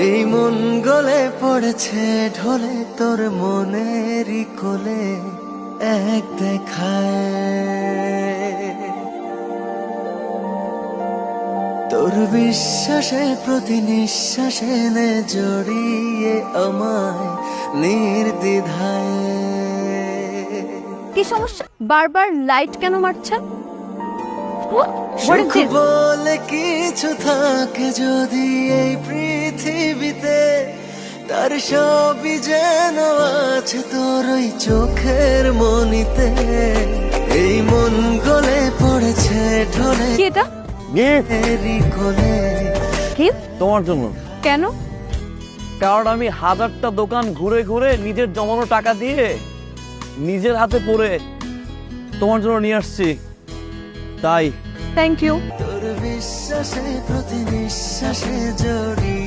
এই মন গলে পড়েছে ঢলে তোর মনেরই কোলে এক দেখায়। তোর বিশ্বাসে প্রতি নিঃশ্বাসে নে জড়িয়ে আমায় নির্দ্বিধায়। কি সমস্যা, বারবার লাইট কেন মারছেন? সুখ বলে কিছু থাকে যদি এই পৃথিবীতে, তার সবই যেন আছে তোর ওই চোখের মনিতে। এই মন গলে পড়েছে ঢলে কি এটা? এরই কোলে। কি তোমার জন্য। কেন? কারণ আমি হাজারটা দোকান ঘুরে ঘুরে নিজের জমানো টাকা দিয়ে নিজের হাতে পরে তোমার জন্য নিয়ে আসছি, তাই। Thank you. তোর বিশ্বাসে প্রতি নিঃশ্বাসে জড়িয়ে